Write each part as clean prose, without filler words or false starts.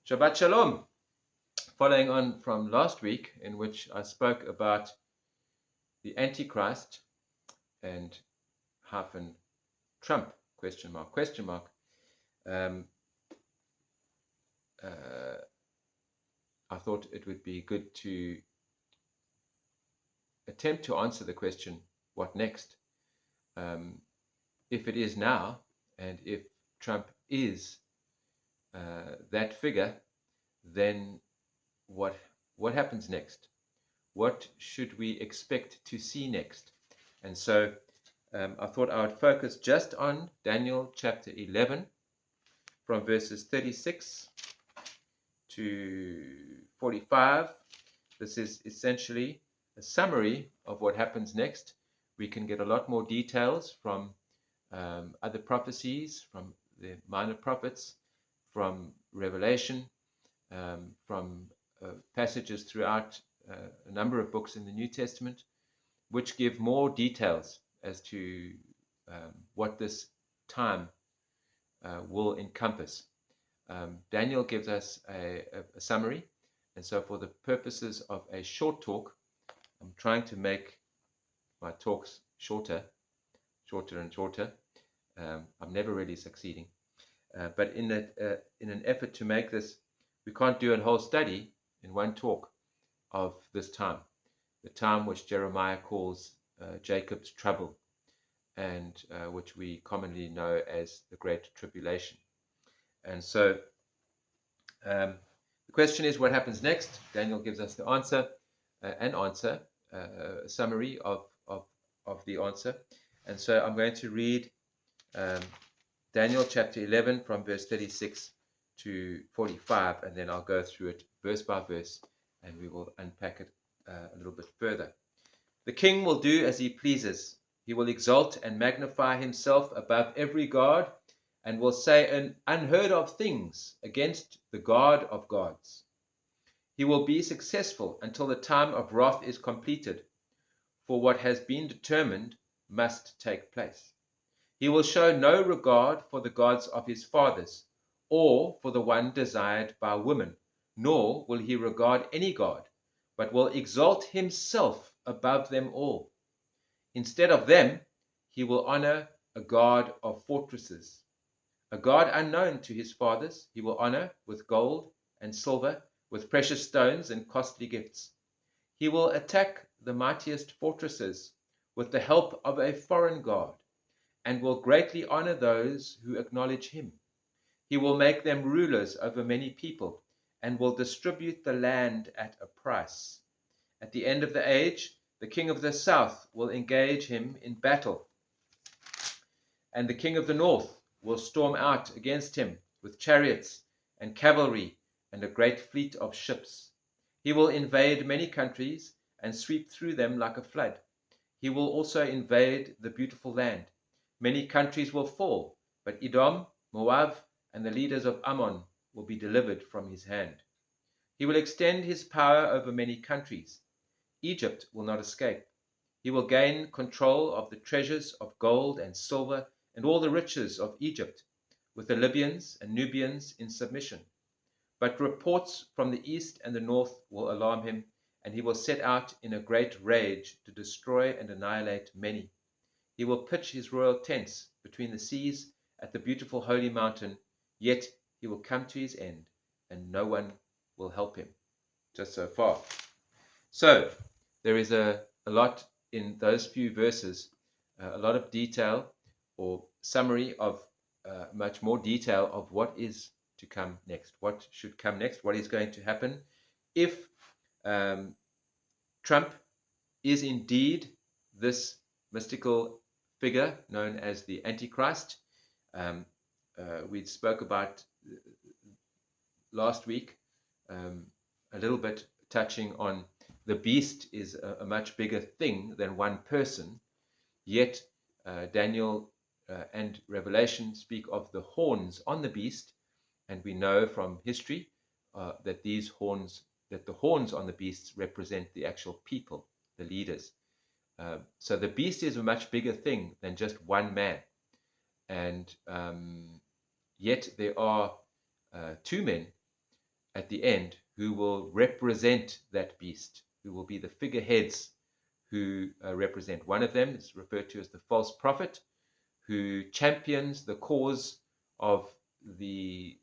Shabbat Shalom. Following on from last week, in which I spoke about the Antichrist and hyphen Trump, question mark. Um, I thought it would be good to attempt to answer the question, what next? If it is now, and if Trump is that figure, then what happens next? What should we expect to see next? And so I thought I would focus just on Daniel chapter 11 from verses 36 to 45. This is essentially a summary of what happens next. We can get a lot more details from other prophecies, from the minor prophets, from Revelation, from passages throughout a number of books in the New Testament, which give more details as to what this time will encompass. Daniel gives us a summary, and so for the purposes of a short talk, I'm trying to make my talks shorter and shorter. I'm never really succeeding, but in an effort to make this, we can't do a whole study in one talk of this time, the time which Jeremiah calls Jacob's trouble, and which we commonly know as the Great Tribulation. And so the question is, what happens next? Daniel gives us the answer, a summary of the answer. And so I'm going to read Daniel chapter 11 from verse 36 to 45, and then I'll go through it verse by verse, and we will unpack it a little bit further. The king will do as he pleases. He will exalt and magnify himself above every god, and will say unheard of things against the God of gods. He will be successful until the time of wrath is completed, for what has been determined must take place. He will show no regard for the gods of his fathers, or for the one desired by women, nor will he regard any god, but will exalt himself above them all. Instead of them, he will honor a god of fortresses. A god unknown to his fathers he will honor with gold and silver, with precious stones and costly gifts. He will attack the mightiest fortresses with the help of a foreign god, and will greatly honor those who acknowledge him. He will make them rulers over many people, and will distribute the land at a price. At the end of the age, the king of the south will engage him in battle, and the king of the north will storm out against him with chariots and cavalry and a great fleet of ships. He will invade many countries and sweep through them like a flood. He will also invade the beautiful land. Many countries will fall, but Edom, Moab, and the leaders of Ammon will be delivered from his hand. He will extend his power over many countries. Egypt will not escape. He will gain control of the treasures of gold and silver and all the riches of Egypt, with the Libyans and Nubians in submission. But reports from the east and the north will alarm him, and he will set out in a great rage to destroy and annihilate many. He will pitch his royal tents between the seas at the beautiful holy mountain, yet he will come to his end, and no one will help him. Just so far. So there is a lot in those few verses, a lot of detail or summary of much more detail of what is to come next, what should come next, what is going to happen if Trump is indeed this mystical figure known as the Antichrist. We spoke about last week a little bit touching on the beast is a much bigger thing than one person, yet Daniel and Revelation speak of the horns on the beast, and we know from history that the horns on the beasts represent the actual people, the leaders. So the beast is a much bigger thing than just one man, and yet there are two men at the end who will represent that beast, who will be the figureheads who represent. One of them is referred to as the false prophet, who champions the cause of the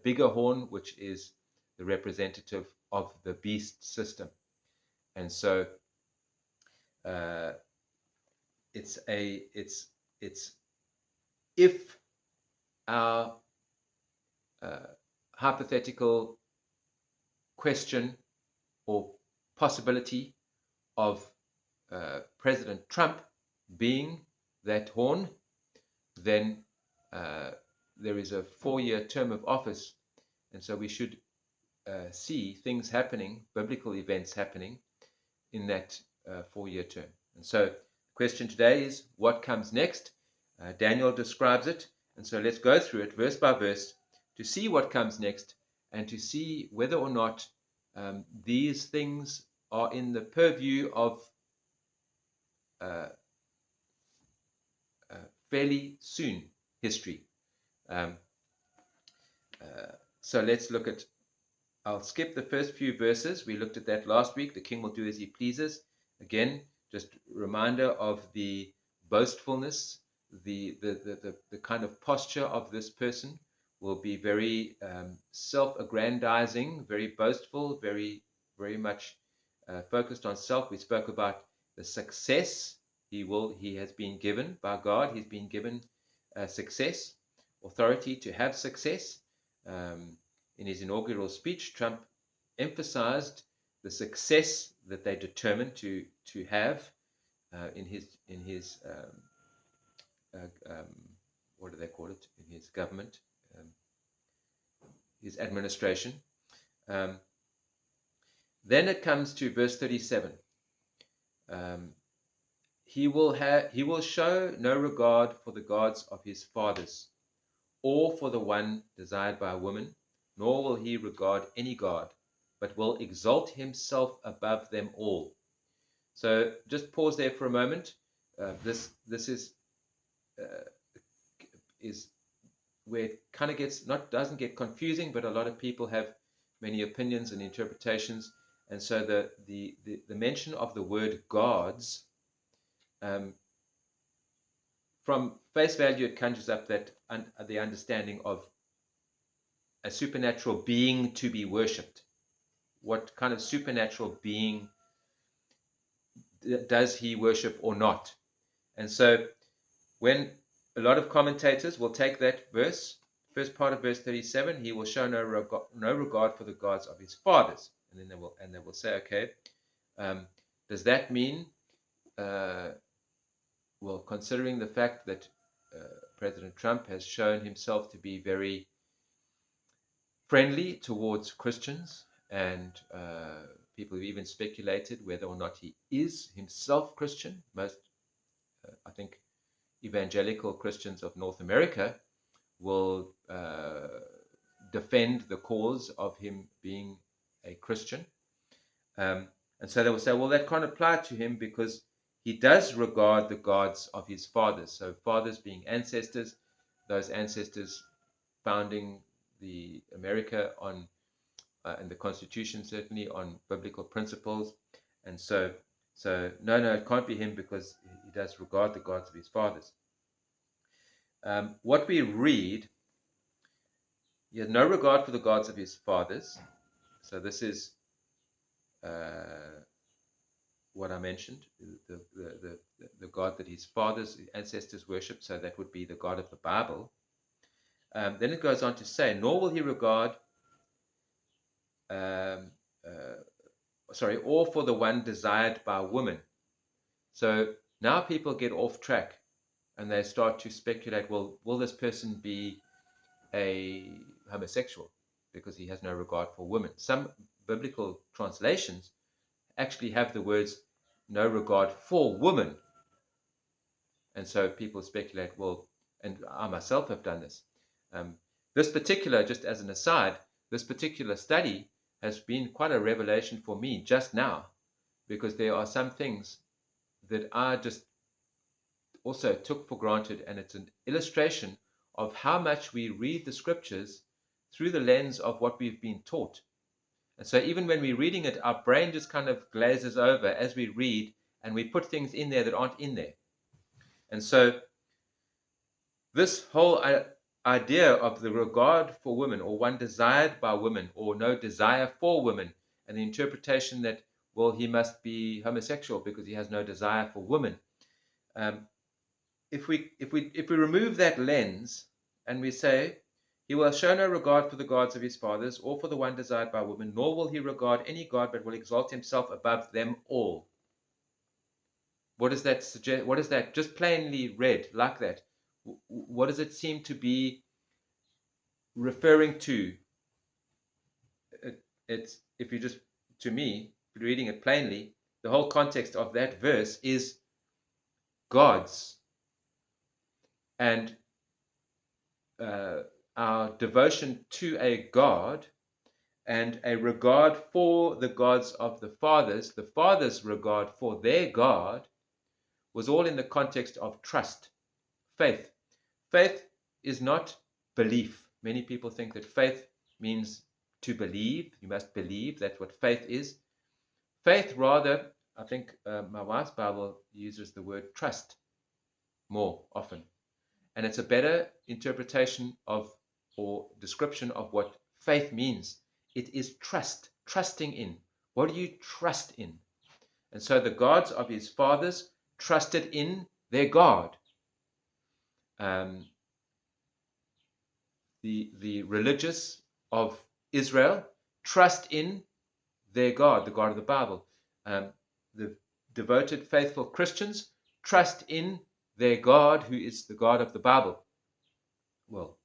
bigger horn, which is the representative of the beast system. And so it's if our hypothetical question or possibility of President Trump being that horn, then there is a 4-year term of office, and so we should see things happening, biblical events happening in that 4-year term. And so the question today is, what comes next? Daniel describes it, and so let's go through it verse by verse to see what comes next and to see whether or not these things are in the purview of fairly soon history. So let's look at, I'll skip the first few verses. We looked at that last week. The king will do as he pleases. Again, just reminder of the boastfulness, the kind of posture of this person will be very self-aggrandizing, very boastful, very much focused on self. We spoke about the success he has been given by God. He's been given success, authority to have success. In his inaugural speech, Trump emphasized the success that they determined to have in his what do they call it, in his government, his administration. Then it comes to verse 37. He will show no regard for the gods of his fathers, or for the one desired by a woman, nor will he regard any god, but will exalt himself above them all. So just pause there for a moment. This is where it kind of doesn't get confusing, but a lot of people have many opinions and interpretations. And so the mention of the word gods, from face value, it conjures up that the understanding of a supernatural being to be worshipped. What kind of supernatural being does he worship or not? And so when a lot of commentators will take that verse, first part of verse 37, he will show no regard for the gods of his fathers. And then they will say, okay, does that mean, well, considering the fact that President Trump has shown himself to be very friendly towards Christians, and people have even speculated whether or not he is himself Christian. Most, I think, evangelical Christians of North America will defend the cause of him being a Christian. And so they will say, well, that can't apply to him because he does regard the gods of his fathers. So fathers being ancestors, those ancestors founding the America on, and the Constitution certainly, on biblical principles. And so no, it can't be him because he does regard the gods of his fathers. What we read, he has no regard for the gods of his fathers. So this is what I mentioned, the God that his fathers, his ancestors worshipped. So that would be the God of the Bible. Then it goes on to say, nor will he regard, or for the one desired by a woman. So now people get off track and they start to speculate, well, will this person be a homosexual because he has no regard for women? Some biblical translations actually have the words no regard for woman. And so people speculate, well, and I myself have done this. This particular, just as an aside, this particular study has been quite a revelation for me just now, because there are some things that I just also took for granted, and it's an illustration of how much we read the scriptures through the lens of what we've been taught. And so even when we're reading it, our brain just kind of glazes over as we read, and we put things in there that aren't in there. And so this whole idea of the regard for women, or one desired by women, or no desire for women, and the interpretation that, well, he must be homosexual because he has no desire for women. If we remove that lens and we say, he will show no regard for the gods of his fathers, or for the one desired by women, nor will he regard any god, but will exalt himself above them all. What does that suggest? What is that? Just plainly read like that, what does it seem to be referring to? It's, if you just, to me, reading it plainly, the whole context of that verse is gods, and our devotion to a God and a regard for the gods of the fathers' regard for their God, was all in the context of trust, faith. Faith is not belief. Many people think that faith means to believe. You must believe. That's what faith is. Faith, rather, I think my wife's Bible uses the word trust more often. And it's a better interpretation of, or description of, what faith means. It is trust, trusting in. What do you trust in? And so the gods of his fathers trusted in their God. The religious of Israel trust in their God, the God of the Bible. The devoted, faithful Christians trust in their God, who is the God of the Bible. Well,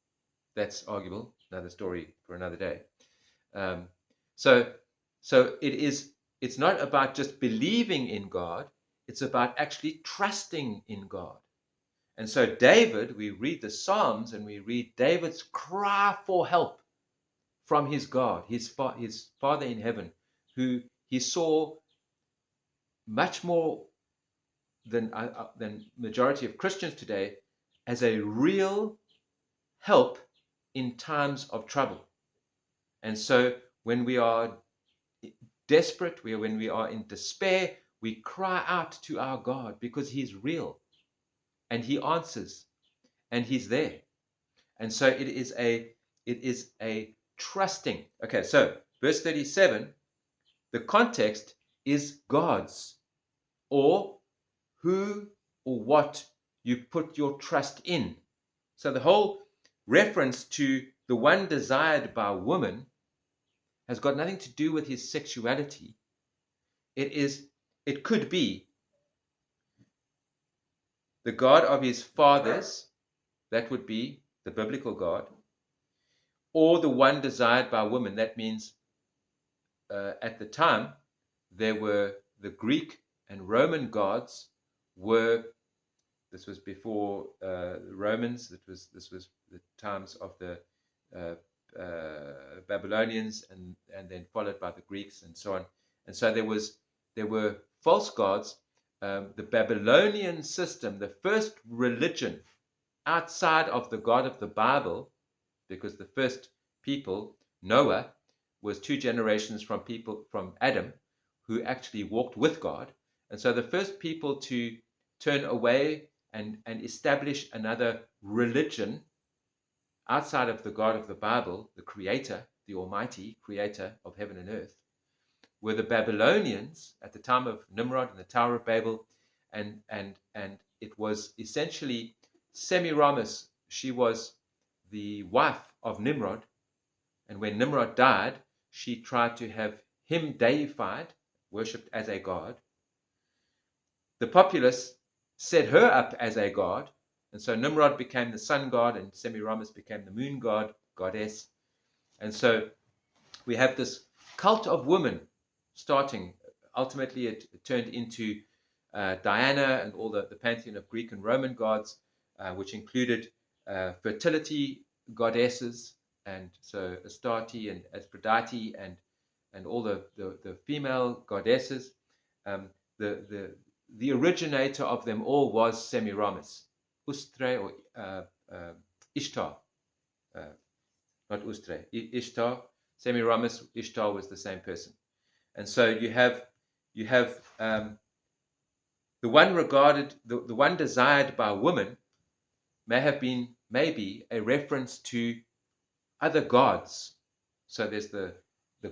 that's arguable. Another story for another day. So it's not about just believing in God. It's about actually trusting in God. And so David, we read the Psalms and we read David's cry for help from his God, his Father in heaven, who he saw much more than majority of Christians today as a real help in times of trouble. And so when we are desperate, when we are in despair, we cry out to our God because he's real and he answers and he's there. And so it is a trusting. Okay, so verse 37, the context is God's, or who or what you put your trust in. So the whole reference to the one desired by woman has got nothing to do with his sexuality. It could be the God of his fathers, that would be the biblical God, or the one desired by women. That means at the time, there were the Greek and Roman gods were, this was before the Romans, this was the times of the Babylonians, and then followed by the Greeks and so on. And so there were false gods. The Babylonian system, the first religion outside of the God of the Bible, because the first people, Noah, was 2 generations from Adam, who actually walked with God. And so the first people to turn away and establish another religion outside of the God of the Bible, the Creator, the Almighty Creator of heaven and earth, were the Babylonians at the time of Nimrod and the Tower of Babel. And it was essentially Semiramis. She was the wife of Nimrod. And when Nimrod died, she tried to have him deified, worshipped as a god. The populace set her up as a god, and so Nimrod became the sun god, and Semiramis became the moon god, goddess. And so we have this cult of women starting. Ultimately, it turned into Diana and all the pantheon of Greek and Roman gods, which included fertility goddesses, and so Astarte and Aphrodite and all the female goddesses. The originator of them all was Semiramis, Ustre, or Ishtar. not Ustre, Ishtar, Semiramis, Ishtar was the same person. And so you have the one regarded, the one desired by women may have been maybe a reference to other gods. So there's the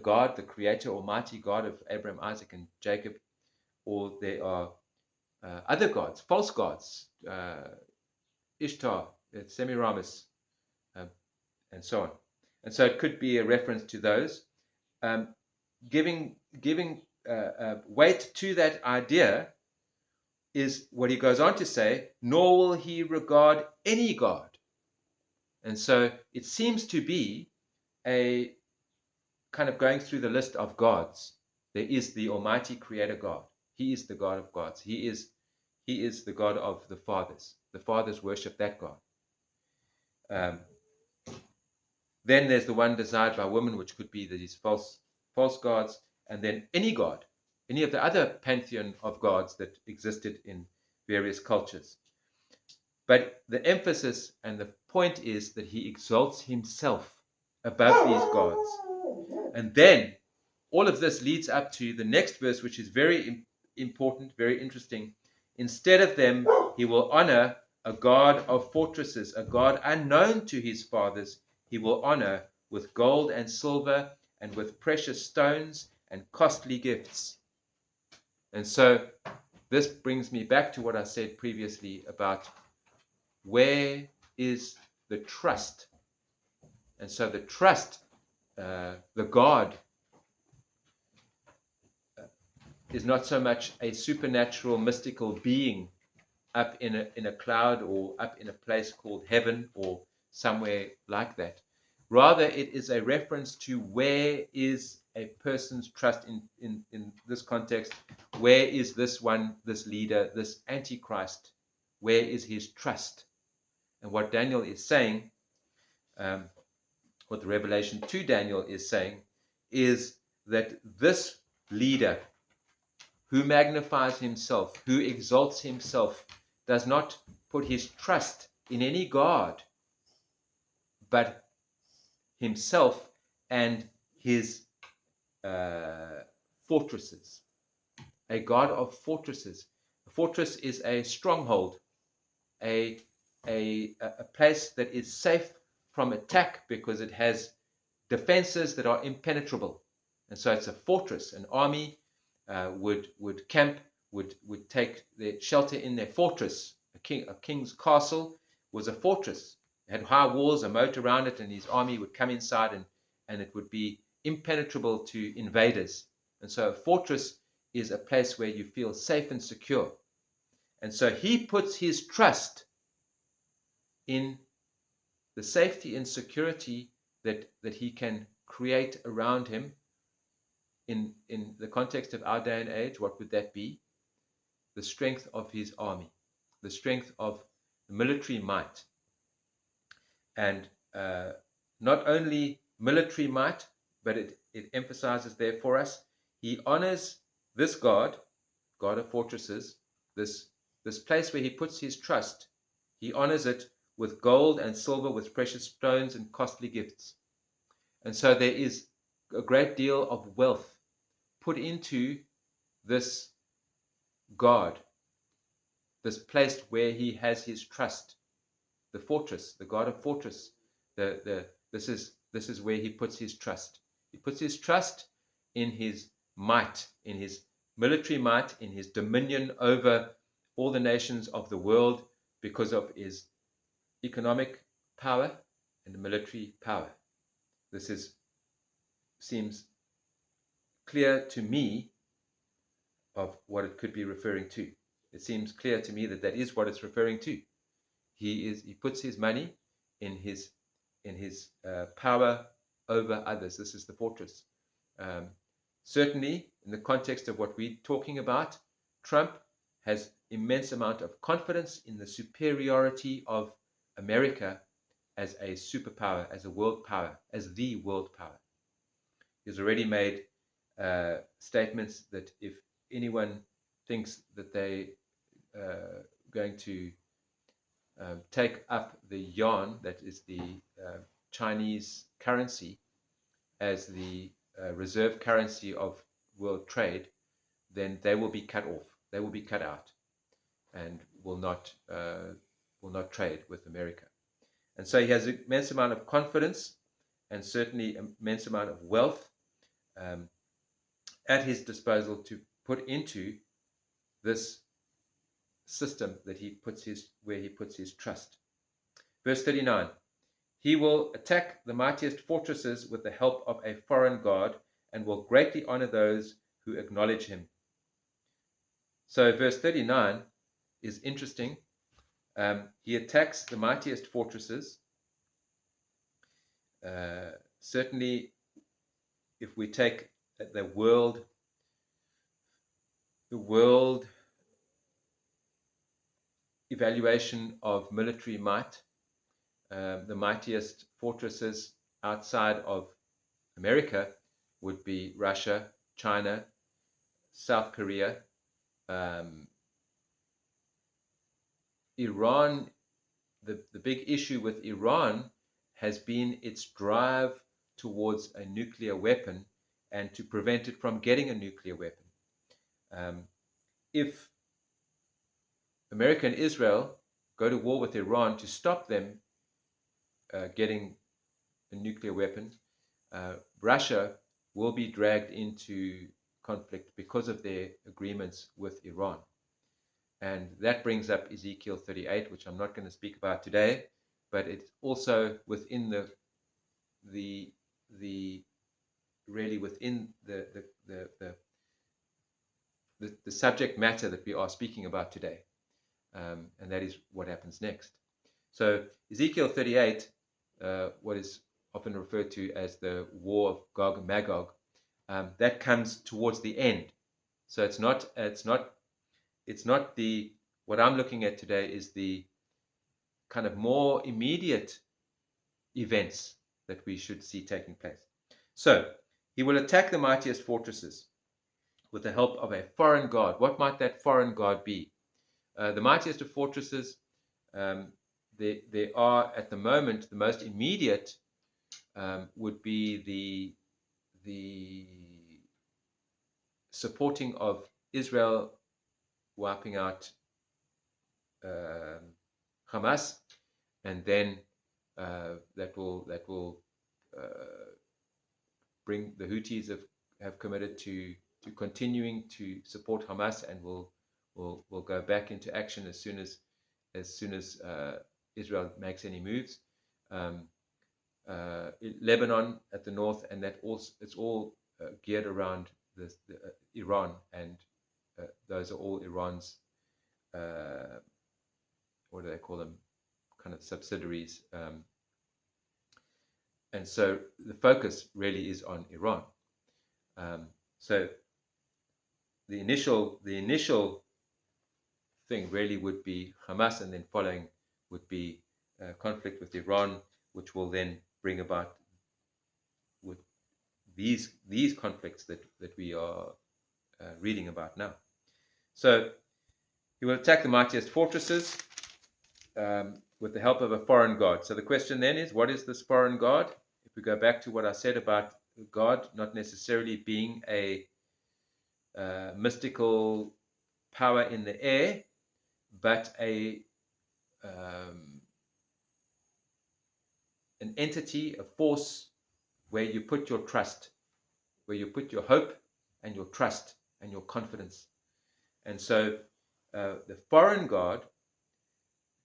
God, the creator, almighty God of Abraham, Isaac, and Jacob, or there are other gods, false gods, Ishtar, Semiramis, um, and so on. And so it could be a reference to those, um, giving weight to that idea is what he goes on to say, nor will he regard any god. And so it seems to be a kind of going through the list of gods. There is the Almighty Creator God. He is the God of gods. He is the God of the fathers. The fathers worship that God. Then there's the one desired by women, which could be these false gods, and then any god, any of the other pantheon of gods that existed in various cultures. But the emphasis and the point is that he exalts himself above these gods. And then all of this leads up to the next verse, which is very important, very interesting. Instead of them, he will honor a God of fortresses, a God unknown to his fathers. He will honor with gold and silver and with precious stones and costly gifts. And so this brings me back to what I said previously about where is the trust? And so the trust, the God, is not so much a supernatural, mystical being up in a cloud or up in a place called heaven or somewhere like that. Rather, it is a reference to where is a person's trust in this context. Where is this one, this leader, this Antichrist? Where is his trust? And what Daniel is saying, what the revelation to Daniel is saying, is that this leader who magnifies himself, who exalts himself, does not put his trust in any god, but himself and his fortresses. A god of fortresses. A fortress is a stronghold, a place that is safe from attack because it has defenses that are impenetrable. And so it's a fortress. An army would camp, would take their shelter in their fortress. A king's castle was a fortress. It had high walls, a moat around it, and his army would come inside, and it would be impenetrable to invaders. And so a fortress is a place where you feel safe and secure. And so he puts his trust in the safety and security that he can create around him. In the context of our day and age, what would that be? The strength of his army, the strength of the military might. And not only military might, but it emphasizes there for us, he honors this God of fortresses, this place where he puts his trust. He honors it with gold and silver, with precious stones and costly gifts. And so there is a great deal of wealth put into this God, this place where he has his trust, the fortress, the God of fortress. This is where he puts his trust. He puts his trust in his might, in his military might, in his dominion over all the nations of the world because of his economic power and military power. This seems clear to me of what it could be referring to. It seems clear to me that is what it's referring to. He puts his money in his power over others. This is the fortress. Certainly, in the context of what we're talking about, Trump has immense amount of confidence in the superiority of America as a superpower, as a world power, as the world power. He's already made statements that if anyone thinks that they going to take up the yuan, that is the Chinese currency as the reserve currency of world trade, then they will be cut off. They will be cut out, and will not trade with America. And so he has an immense amount of confidence, and certainly an immense amount of wealth at his disposal to put into this system that where he puts his trust. Verse 39. He will attack the mightiest fortresses with the help of a foreign god, and will greatly honor those who acknowledge him. So verse 39 is interesting. He attacks the mightiest fortresses. Certainly, if we take the world evaluation of military might, the mightiest fortresses outside of America would be Russia, China, South Korea, Iran. The big issue with Iran has been its drive towards a nuclear weapon and to prevent it from getting a nuclear weapon. If America and Israel go to war with Iran to stop them getting a nuclear weapon, Russia will be dragged into conflict because of their agreements with Iran. And that brings up Ezekiel 38, which I'm not going to speak about today, but it's also within the subject matter that we are speaking about today. And that is what happens next. So Ezekiel 38, what is often referred to as the War of Gog and Magog, that comes towards the end. So it's not what I'm looking at today is the kind of more immediate events that we should see taking place. So he will attack the mightiest fortresses with the help of a foreign god. What might that foreign god be? The mightiest of fortresses, there are at the moment, the most immediate would be the supporting of Israel wiping out Hamas, and then that will bring the Houthis have committed to continuing to support Hamas, and will go back into action as soon as Israel makes any moves. Lebanon at the north, and it's all geared around Iran, and those are all Iran's what do they call them, kind of subsidiaries, and so the focus really is on Iran. So the initial thing really would be Hamas, and then following would be conflict with Iran, which will then bring about with these conflicts that we are reading about now. So he will attack the mightiest fortresses with the help of a foreign god. So the question then is, what is this foreign god? If we go back to what I said about God not necessarily being a mystical power in the air, but an entity, a force where you put your trust, where you put your hope and your trust and your confidence. And so the foreign god,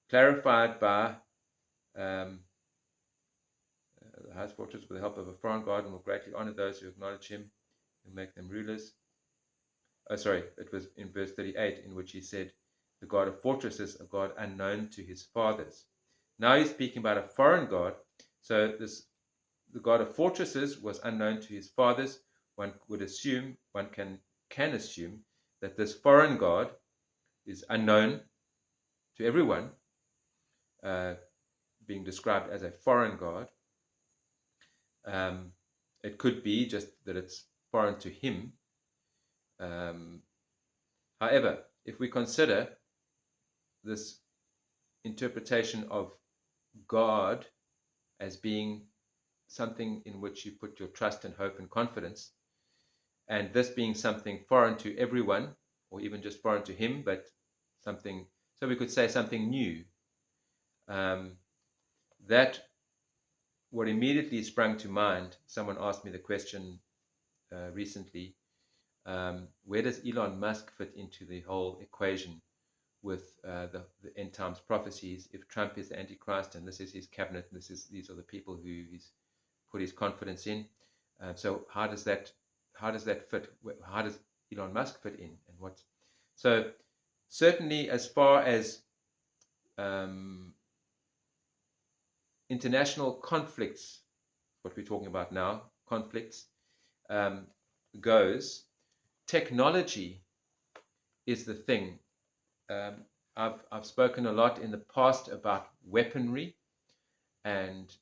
clarified by the highest fortress with the help of a foreign god, and will greatly honor those who acknowledge him and make them rulers. It was in verse 38 in which he said, the God of fortresses, a God unknown to his fathers. Now he's speaking about a foreign God. So the God of fortresses was unknown to his fathers. One can assume that this foreign God is unknown to everyone, being described as a foreign God. It could be just that it's foreign to him. However, if we consider this interpretation of God as being something in which you put your trust and hope and confidence, and this being something foreign to everyone, or even just foreign to him, but something, so we could say something new, that what immediately sprung to mind, someone asked me the question recently, where does Elon Musk fit into the whole equation with the end times prophecies? If Trump is the Antichrist and this is his cabinet, and these are the people who he's put his confidence in, so how does that fit? How does Elon Musk fit in? And what? So certainly, as far as international conflicts, what we're talking about now, conflicts, goes, technology is the thing. I've spoken a lot in the past about weaponry and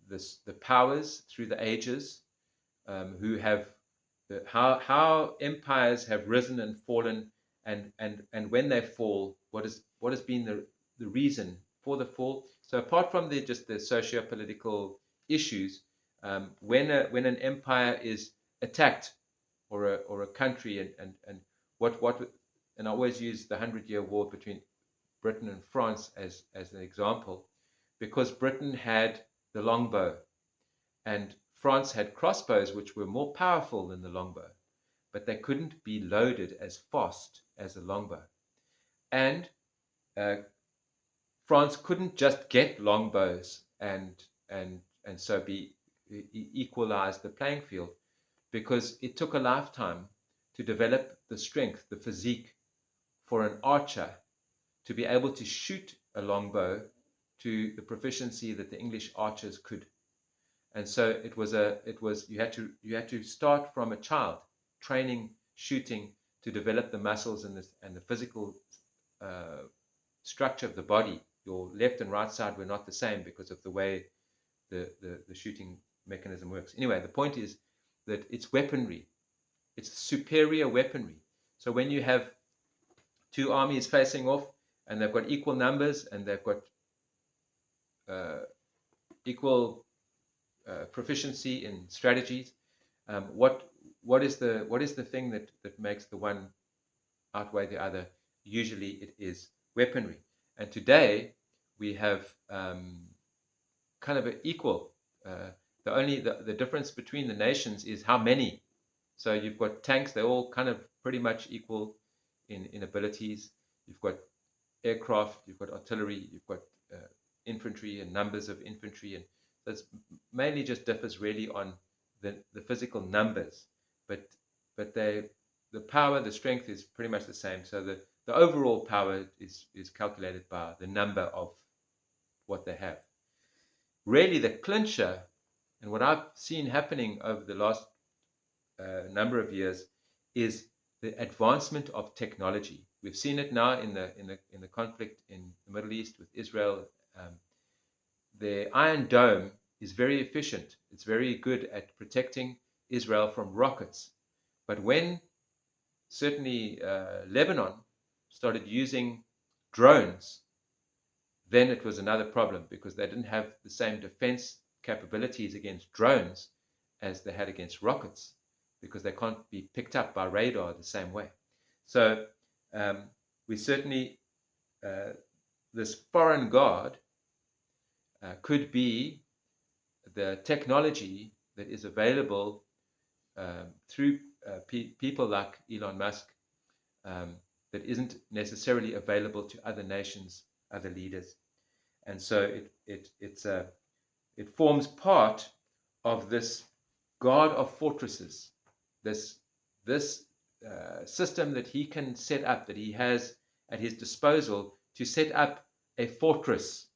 the powers through the ages, who have how empires have risen and fallen, and when they fall, what has been the reason for the fall. So apart from just the socio-political issues, when an empire is attacked, or a country, and what and I always use the 100-Year War between Britain and France as an example, because Britain had the longbow and France had crossbows which were more powerful than the longbow, but they couldn't be loaded as fast as the longbow. And France couldn't just get longbows and so equalize the playing field, because it took a lifetime to develop the strength, the physique for an archer to be able to shoot a longbow to the proficiency that the English archers could. And so you had to start from a child training shooting to develop the muscles and the physical structure of the body. Your left and right side were not the same because of the way the shooting mechanism works. Anyway, the point is that it's weaponry. It's superior weaponry. So when you have two armies facing off and they've got equal numbers and they've got equal proficiency in strategies, what is the thing that makes the one outweigh the other? Usually it is weaponry. And today we have kind of an equal. The difference between the nations is how many. So you've got tanks; they're all kind of pretty much equal in abilities. You've got aircraft, you've got artillery, you've got infantry and numbers of infantry, and so it's mainly just differs really on the physical numbers, but the power, the strength is pretty much the same. So the overall power is calculated by the number of what they have. Really, the clincher, and what I've seen happening over the last number of years, is the advancement of technology. We've seen it now in the conflict in the Middle East with Israel. The Iron Dome is very efficient. It's very good at protecting Israel from rockets. But when certainly Lebanon started using drones, then it was another problem, because they didn't have the same defense capabilities against drones as they had against rockets, because they can't be picked up by radar the same way. So we certainly, this foreign guard could be the technology that is available through people like Elon Musk, that isn't necessarily available to other nations, other leaders. And so it forms part of this guard of fortresses, this system that he can set up, that he has at his disposal to set up a fortress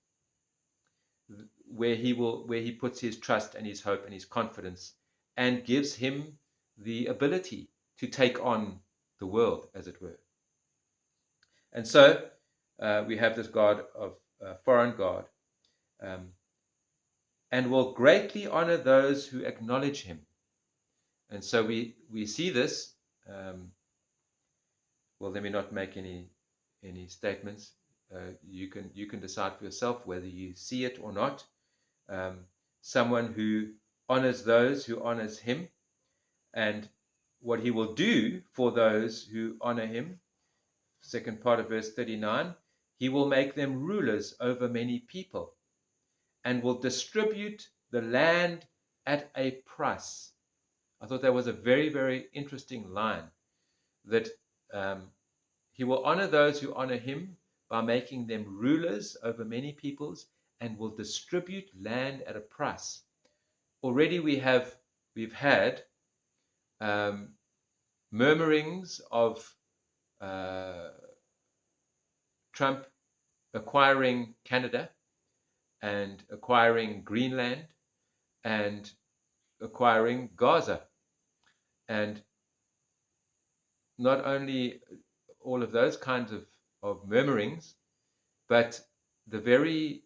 where he puts his trust and his hope and his confidence, and gives him the ability to take on the world, as it were. And so we have this God of foreign God, and will greatly honor those who acknowledge him. And so we see this. Well, let me not make any You can decide for yourself whether you see it or not. someone who honors those who honors him, and what he will do for those who honor him. Second part of verse 39, he will make them rulers over many people and will distribute the land at a price. I thought that was a very, very interesting line, that he will honor those who honor him by making them rulers over many peoples and will distribute land at a price. Already we've had murmurings of Trump acquiring Canada and acquiring Greenland and acquiring Gaza. And not only all of those kinds of murmurings, but the very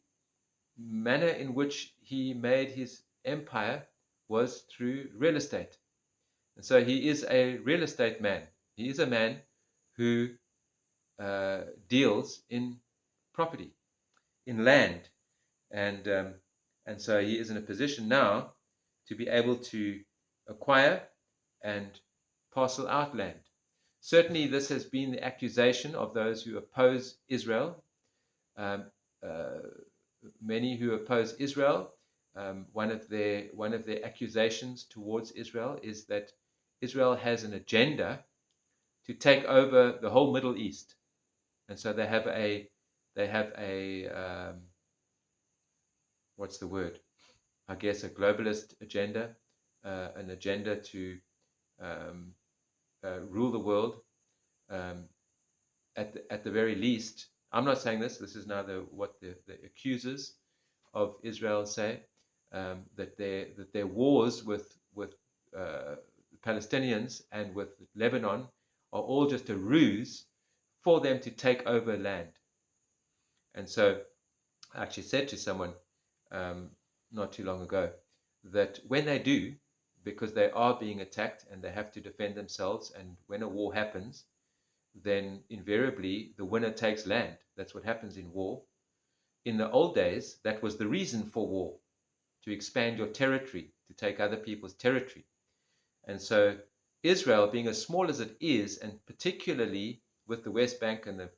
manner in which he made his empire was through real estate. And so he is a real estate man. He is a man who deals in property, in land. And so he is in a position now to be able to acquire and parcel out land. Certainly, this has been the accusation of those who oppose Israel. Many who oppose Israel, one of their accusations towards Israel is that Israel has an agenda to take over the whole Middle East, and so they have a what's the word? I guess a globalist agenda, an agenda to rule the world. At the very least, I'm not saying this. This is now what the accusers of Israel say, that their wars with Palestinians and with Lebanon are all just a ruse for them to take over land. And so I actually said to someone not too long ago that when they do, because they are being attacked and they have to defend themselves, and when a war happens, then invariably the winner takes land. That's what happens in war. In the old days, that was the reason for war, to expand your territory, to take other people's territory. And so Israel, being as small as it is, and particularly with the West Bank and the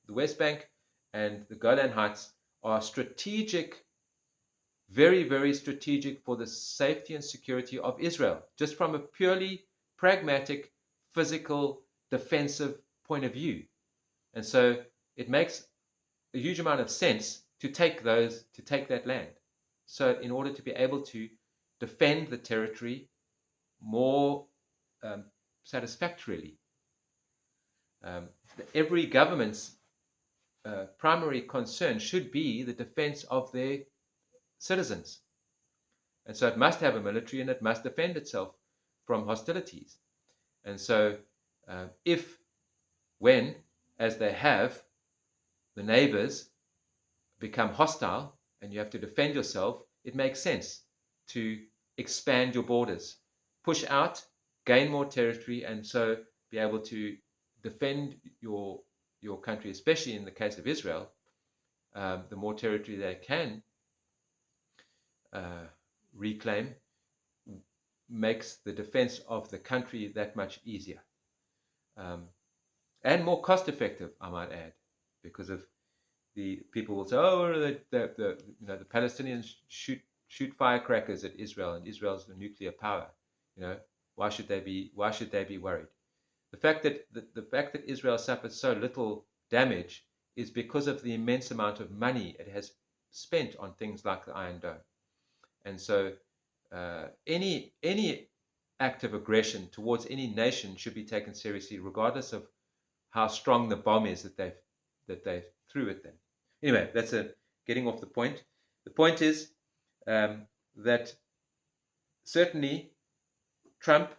West Bank and the Golan Heights are strategic, very, very strategic for the safety and security of Israel, just from a purely pragmatic, physical, defensive point of view. And so it makes a huge amount of sense to take that land. So in order to be able to defend the territory more satisfactorily, every government's primary concern should be the defense of their citizens. And so it must have a military and it must defend itself from hostilities. And so when, as they have, the neighbors become hostile and you have to defend yourself, it makes sense to expand your borders, push out, gain more territory, and so be able to defend your country, especially in the case of Israel. The more territory they can reclaim makes the defense of the country that much easier, and more cost effective, I might add, because of the people will say, oh, the Palestinians shoot firecrackers at Israel, and Israel's the nuclear power. Why should they be worried? The fact that Israel suffers so little damage is because of the immense amount of money it has spent on things like the Iron Dome. And so any act of aggression towards any nation should be taken seriously, regardless of how strong the bomb is that they threw at them. Anyway, that's getting off the point. The point is that certainly Trump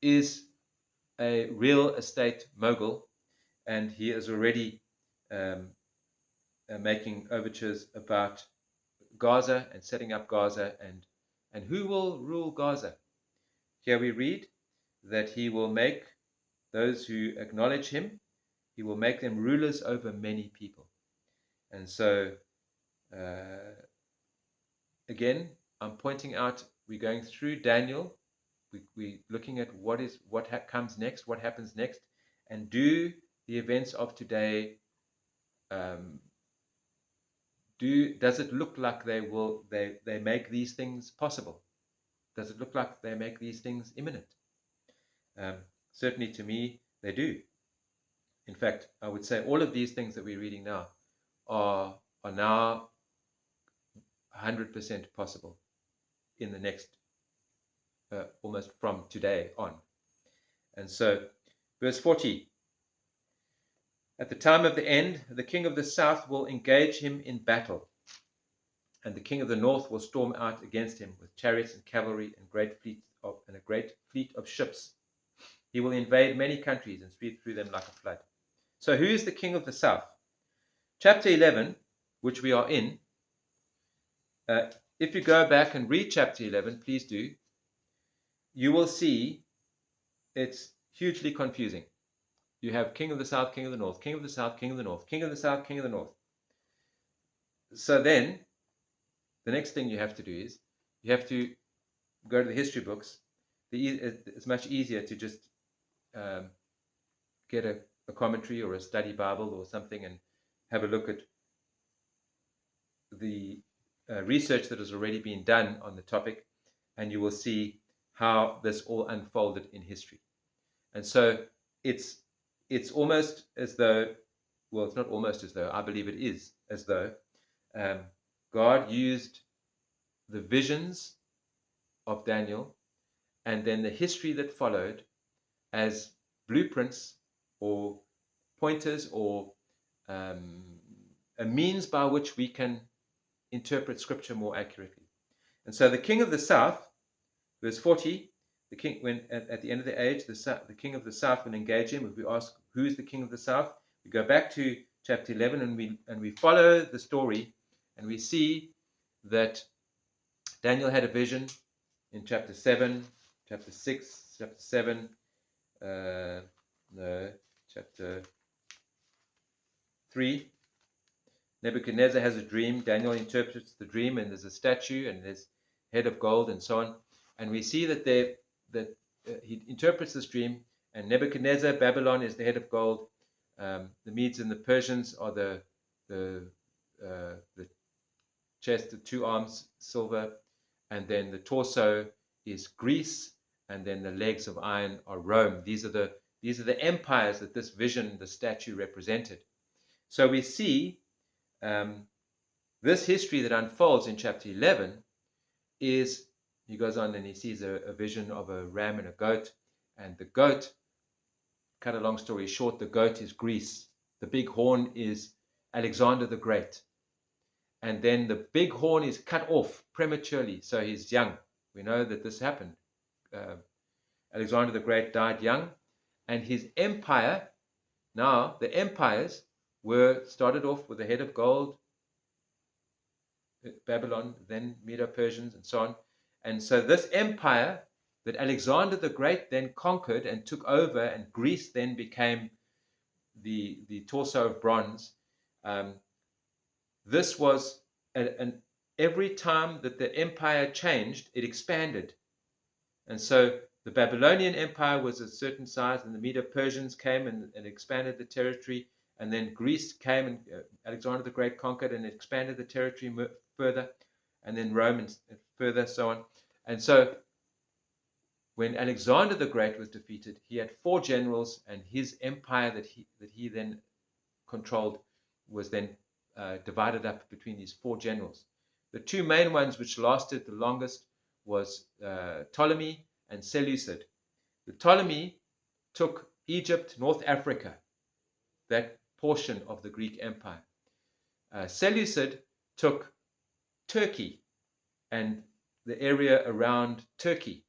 is a real estate mogul, and he is already making overtures about Gaza and setting up Gaza, and who will rule Gaza. Here we read that he will make those who acknowledge him, he will make them rulers over many people. And so again, I'm pointing out, we're going through Daniel. We're looking at what comes next, what happens next, and do the events of today, does it look like they make these things possible? Does it look like they make these things imminent? Certainly to me, they do. In fact, I would say all of these things that we're reading now are now 100% possible in the next, almost from today on. And so, verse 40, at the time of the end, the king of the south will engage him in battle, and the king of the north will storm out against him with chariots and cavalry and a great fleet of ships. He will invade many countries and sweep through them like a flood. So who is the king of the south? Chapter 11, which we are in, if you go back and read chapter 11, please do, you will see it's hugely confusing. You have king of the south, king of the north, king of the south, king of the north, king of the south, king of the north. So then, the next thing you have to do is, you have to go to the history books. It's much easier to just get a commentary or a study Bible or something and have a look at the research that has already been done on the topic, and you will see how this all unfolded in history. And so it's almost as though, well, it's not almost as though, I believe it is as though God used the visions of Daniel and then the history that followed as blueprints or pointers or a means by which we can interpret scripture more accurately. And so the king of the south, verse 40, the king, when at the end of the age, the king of the south will engage him. If we ask who is the king of the south, we go back to chapter 11 and we follow the story, and we see that Daniel had a vision in chapter 7, chapter 6, chapter 7, chapter 3. Nebuchadnezzar has a dream. Daniel interprets the dream, and there's a statue, and there's head of gold, and so on. And we see that he interprets this dream, and Nebuchadnezzar, Babylon, is the head of gold. The Medes and the Persians are the chest, the two arms, silver, and then the torso is Greece, and then the legs of iron are Rome. These are the empires that this vision, the statue, represented. So we see this history that unfolds in chapter 11 is, he goes on and he sees a vision of a ram and a goat, and the goat, cut a long story short, the goat is Greece, the big horn is Alexander the Great, and then the big horn is cut off prematurely, so he's young. We know that this happened. Alexander the Great died young, and his empire, now the empires were started off with the head of gold, Babylon, then Medo-Persians, and so on. And so this empire that Alexander the Great then conquered and took over, and Greece then became the torso of bronze. This was every time that the empire changed, it expanded. And so the Babylonian Empire was a certain size, and the Medo-Persians came and expanded the territory. And then Greece came, and Alexander the Great conquered and expanded the territory further, and then Rome and further, so on. And so when Alexander the Great was defeated, he had 4 generals, and his empire that he then controlled was then divided up between these 4 generals. The 2 main ones which lasted the longest was Ptolemy and Seleucid. The Ptolemy took Egypt, North Africa, that portion of the Greek Empire. Seleucid took Turkey and the area around Turkey.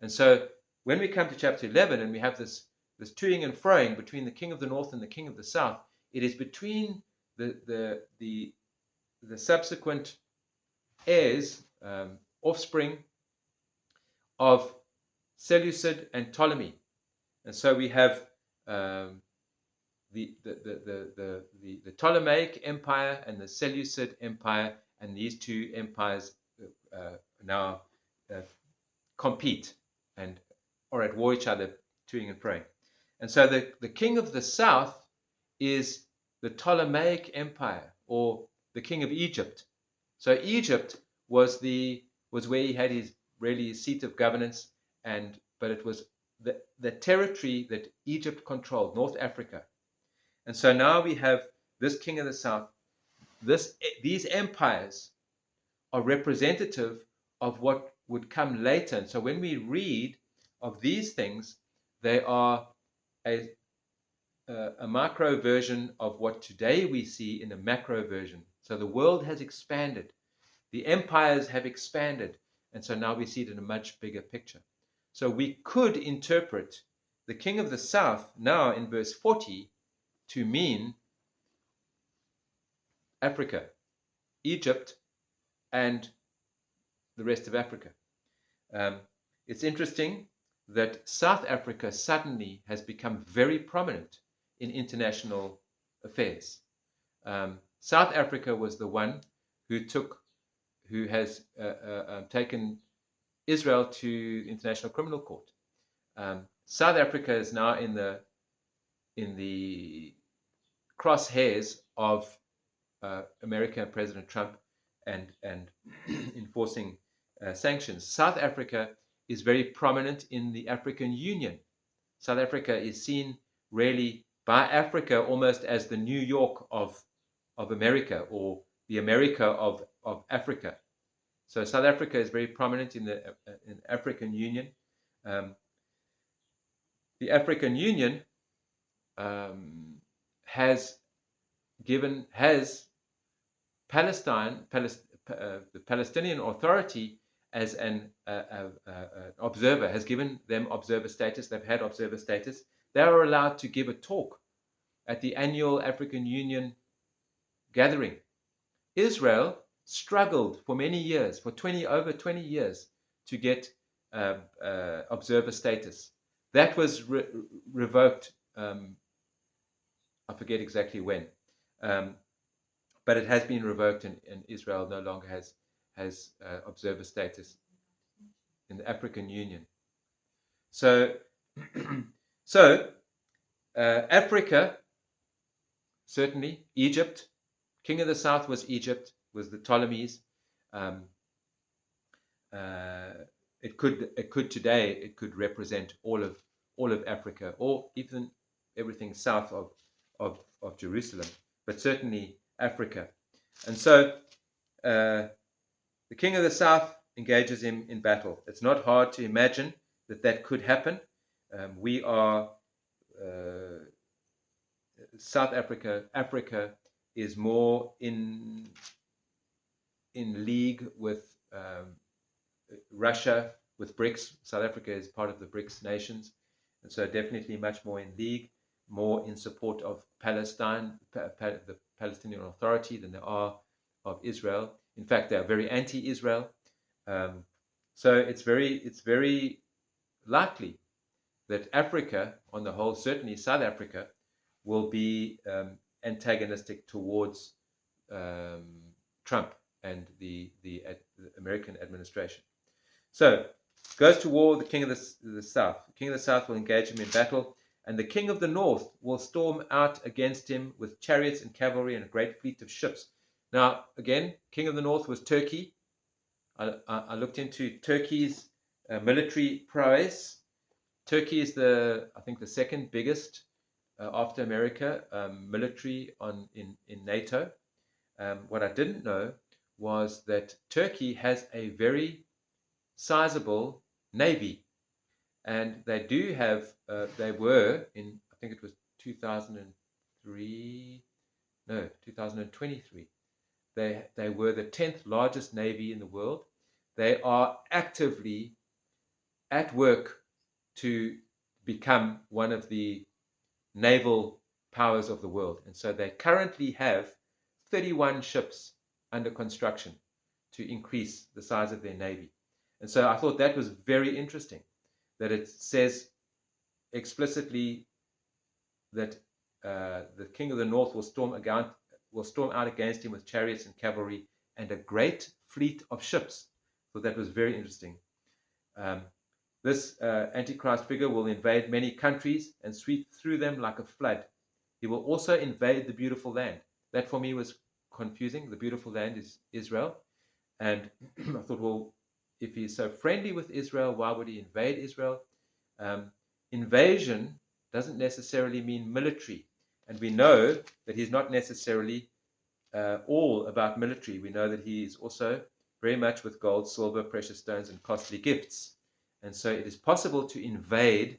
And so when we come to chapter 11 and we have this toing and froing between the king of the north and the king of the south, it is between the subsequent heirs, offspring of Seleucid and Ptolemy. And so we have the Ptolemaic Empire and the Seleucid Empire, and these 2 empires now compete and are at war each other, toing and froing. And so the king of the south is the Ptolemaic Empire, or the king of Egypt. So Egypt was where he had his seat of governance, but it was the territory that Egypt controlled, North Africa. And so now we have this king of the south. These empires are representative of what would come later. And so when we read of these things, they are a micro version of what today we see in a macro version. So the world has expanded, the empires have expanded, and so now we see it in a much bigger picture. So we could interpret the king of the south now in verse 40 to mean Africa, Egypt, and the rest of Africa. It's interesting that South Africa suddenly has become very prominent in international affairs. South Africa was the one who has taken Israel to International Criminal Court. South Africa is now in the crosshairs of America and President Trump and enforcing sanctions. South Africa is very prominent in the African Union. South Africa is seen really by Africa almost as the New York of America, or the America of Africa. So South Africa is very prominent in the African Union. The African Union has Palestine, the Palestinian Authority, as an observer, has given them observer status. They've had observer status. They are allowed to give a talk at the annual African Union gathering. Israel struggled for many years, for over 20 years, to get observer status. That was revoked. I forget exactly when, but it has been revoked, and Israel no longer has observer status in the African Union. So, Africa, certainly Egypt. King of the south was Egypt, was the Ptolemies. It could today represent all of Africa, or even everything south of Jerusalem, but certainly Africa. And so the king of the south engages him in battle. It's not hard to imagine that could happen. We are South Africa. Africa is more in league with Russia, with BRICS. South Africa is part of the BRICS nations, and so definitely much more in league, more in support of Palestine, the Palestinian Authority, than they are of Israel. In fact, they are very anti-Israel. So it's very likely that Africa, on the whole, certainly South Africa, will be antagonistic towards Trump and the American administration. So goes to war with the king of the south. The king of the south will engage him in battle, and the king of the north will storm out against him with chariots and cavalry and a great fleet of ships. Now, again, king of the north was Turkey. I looked into Turkey's military prowess. Turkey is I think the second biggest after America military in NATO. What I didn't know was that Turkey has a very sizable navy, and they do have. They were in, I think it was 2023. No, 2023. They were the 10th largest navy in the world. They are actively at work to become one of the naval powers of the world. And so they currently have 31 ships under construction to increase the size of their navy. And so I thought that was very interesting, that it says explicitly that the king of the north will storm out against him with chariots and cavalry and a great fleet of ships. thought that was very interesting. This Antichrist figure will invade many countries and sweep through them like a flood. He will also invade the beautiful land. That for me was confusing. The beautiful land is Israel. And I thought, well, if he's so friendly with Israel, why would he invade Israel? Invasion doesn't necessarily mean military. And we know that he's not necessarily all about military. We know that he is also very much with gold, silver, precious stones, and costly gifts. And so it is possible to invade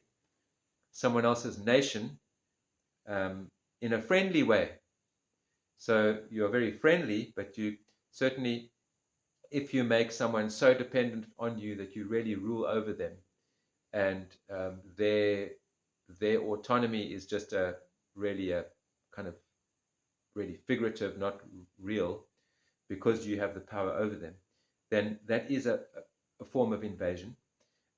someone else's nation in a friendly way. So you're very friendly, but you certainly, if you make someone so dependent on you that you really rule over them, and their autonomy is just really a kind of really figurative, not real, because you have the power over them, then that is a form of invasion.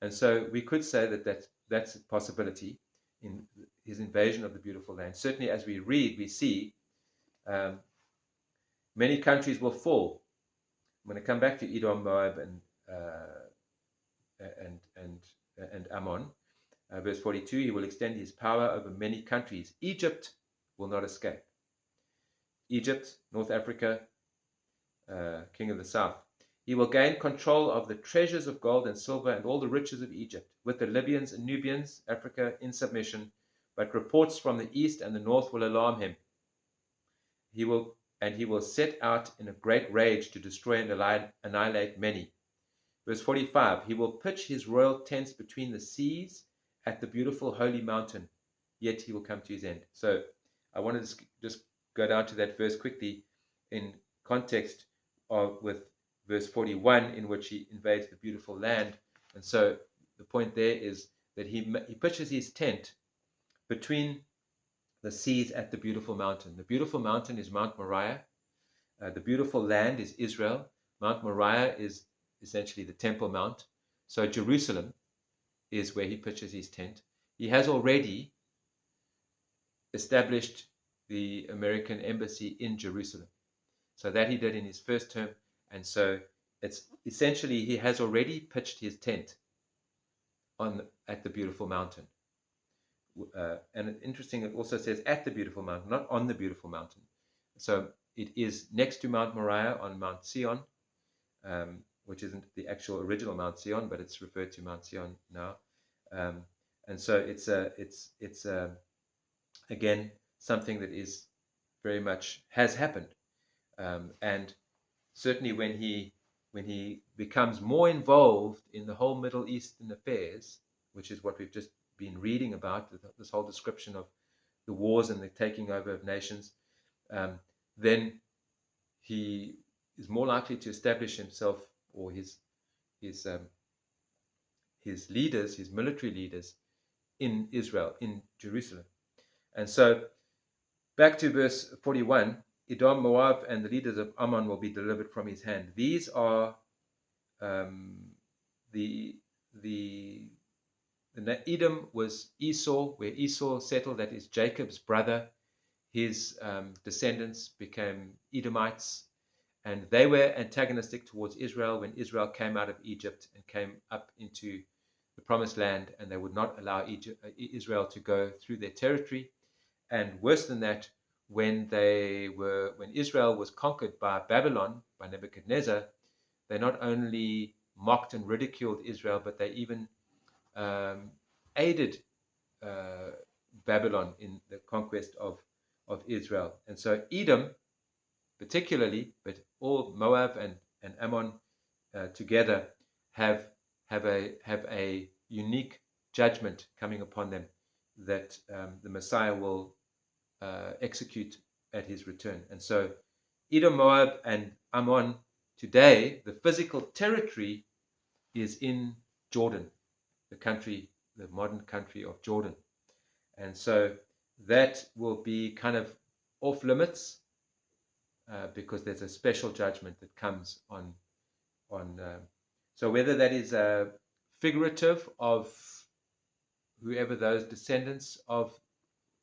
And so we could say that that's a possibility in his invasion of the beautiful land. Certainly, as we read, we see many countries will fall. I'm going to come back to Edom, Moab, and Ammon. Verse 42, he will extend his power over many countries. Egypt will not escape. Egypt, North Africa, king of the south. He will gain control of the treasures of gold and silver and all the riches of Egypt, with the Libyans and Nubians, Africa, in submission. But reports from the east and the north will alarm him. He will set out in a great rage to destroy and annihilate many. Verse 45, he will pitch his royal tents between the seas at the beautiful holy mountain, yet he will come to his end. So I wanted to just go down to that verse quickly in context with verse 41, in which he invades the beautiful land. And so the point there is that he pitches his tent between the seas at the beautiful mountain. The beautiful mountain is Mount Moriah. The beautiful land is Israel. Mount Moriah is essentially the Temple Mount. So Jerusalem is where he pitches his tent. He has already established the American embassy in Jerusalem. So that he did in his first term. And so it's essentially he has already pitched his tent at the beautiful mountain. And interesting, it also says at the beautiful mountain, not on the beautiful mountain. So it is next to Mount Moriah on Mount Sion, which isn't the actual original Mount Sion, but it's referred to Mount Sion now. And so it's again something that is very much has happened. And certainly when he becomes more involved in the whole Middle Eastern affairs, which is what we've just been reading about, this whole description of the wars and the taking over of nations, then he is more likely to establish himself or his leaders, his military leaders, in Israel, in Jerusalem. And so back to verse 41, Edom, Moab, and the leaders of Ammon will be delivered from his hand. These are Edom was Esau, where Esau settled. That is Jacob's brother. His descendants became Edomites, and they were antagonistic towards Israel when Israel came out of Egypt and came up into the promised land, and they would not allow Israel to go through their territory. And worse than that, when Israel was conquered by Babylon, by Nebuchadnezzar, they not only mocked and ridiculed Israel, but they even aided Babylon in the conquest of Israel. And so Edom, particularly, but all Moab and Ammon together have a unique judgment coming upon them that the Messiah will execute at his return. And so Edom, Moab, and Ammon today, the physical territory is in Jordan, the modern country of Jordan. And so that will be kind of off limits because there's a special judgment that comes on. So whether that is figurative of whoever those descendants of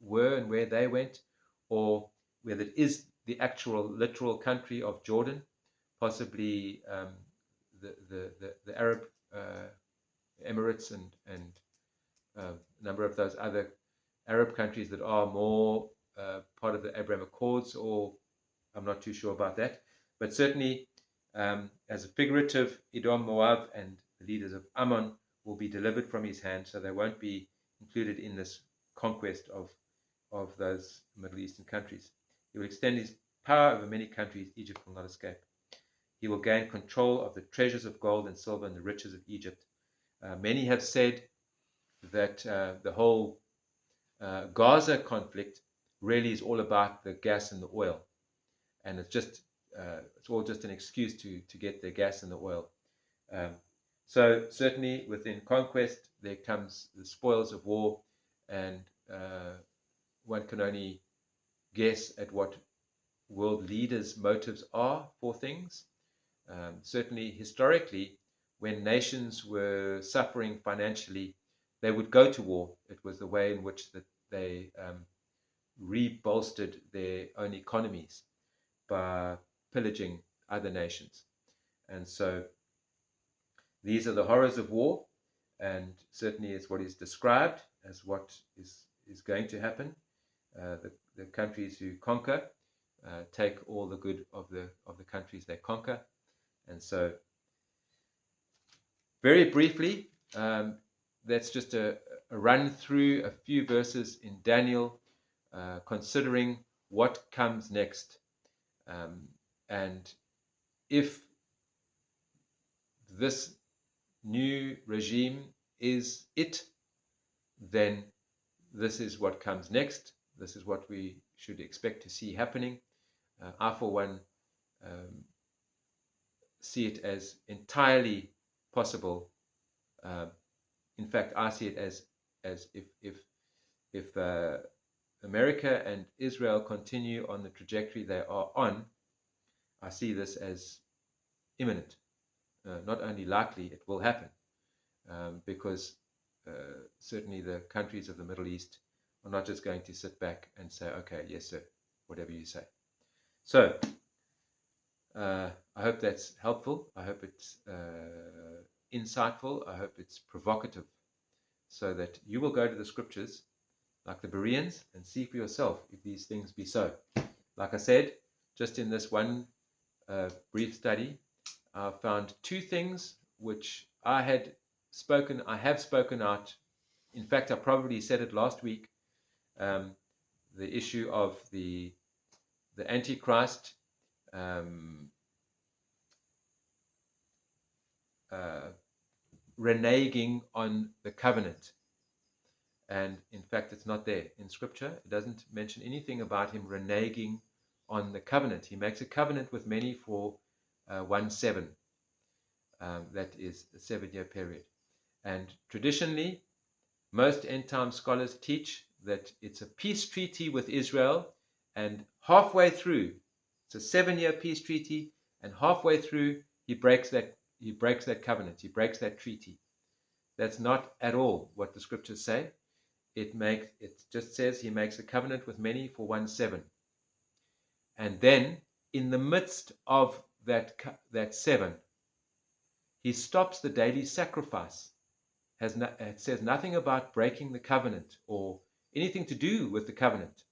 were and where they went, or whether it is the actual literal country of Jordan, possibly the Arab Emirates and a number of those other Arab countries that are more part of the Abraham Accords, or I'm not too sure about that. But certainly, as a figurative, Edom, Moab, and the leaders of Ammon will be delivered from his hand, so they won't be included in this conquest of those Middle Eastern countries. He will extend his power over many countries. Egypt will not escape. He will gain control of the treasures of gold and silver and the riches of Egypt. Many have said that the whole Gaza conflict really is all about the gas and the oil, and it's all just an excuse to get the gas and the oil. So certainly within conquest there comes the spoils of war, and one can only guess at what world leaders' motives are for things. Certainly historically, when nations were suffering financially, they would go to war. It was the way in which that they rebolstered their own economies by pillaging other nations. And so these are the horrors of war, and certainly it's what is described as what is going to happen. The countries who conquer take all the good of the countries they conquer. And so very briefly, that's just a run through a few verses in Daniel, considering what comes next. And if this new regime is it, then this is what comes next. This is what we should expect to see happening. I, for one, see it as entirely possible. In fact, I see it as if America and Israel continue on the trajectory they are on, I see this as imminent. Not only likely, it will happen, because certainly the countries of the Middle East are not just going to sit back and say, okay, yes, sir, whatever you say. So I hope that's helpful. I hope it's insightful. I hope it's provocative, so that you will go to the scriptures like the Bereans and see for yourself if these things be so. Like I said, just in this one brief study, I found two things which I have spoken out. In fact, I probably said it last week. The issue of the Antichrist reneging on the covenant. And in fact, it's not there in Scripture. It doesn't mention anything about him reneging on the covenant. He makes a covenant with many for 1/7. That is a 7-year period. And traditionally, most end-time scholars teach that it's a peace treaty with Israel, and halfway through, it's a 7-year peace treaty, and halfway through, he breaks that covenant, he breaks that treaty. That's not at all what the scriptures say. It just says he makes a covenant with many for 1/7. And then, in the midst of that 7, he stops the daily sacrifice. It says nothing about breaking the covenant or anything to do with the covenant.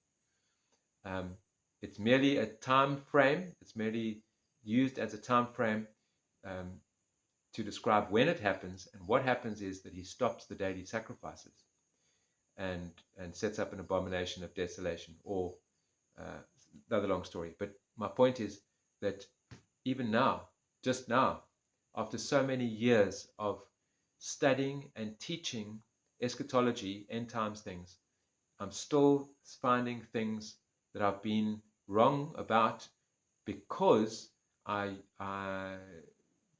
It's merely a time frame. It's merely used as a time frame to describe when it happens. And what happens is that he stops the daily sacrifices and sets up an abomination of desolation, or another long story. But my point is that even now, just now, after so many years of studying and teaching eschatology, end times things, I'm still finding things that I've been wrong about, because I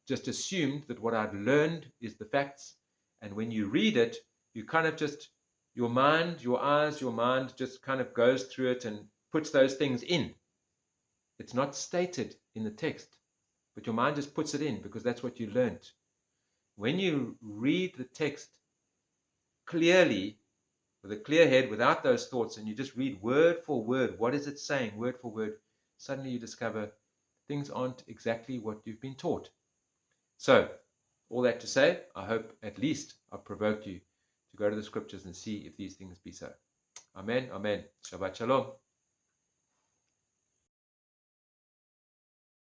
just assumed that what I'd learned is the facts. And when you read it, you kind of just, your mind just kind of goes through it and puts those things in. It's not stated in the text, but your mind just puts it in because that's what you learned. When you read the text clearly, with a clear head, without those thoughts, and you just read word for word, what is it saying, word for word, suddenly you discover things aren't exactly what you've been taught. So, all that to say, I hope at least I've provoked you to go to the scriptures and see if these things be so. Amen. Amen. Shabbat Shalom.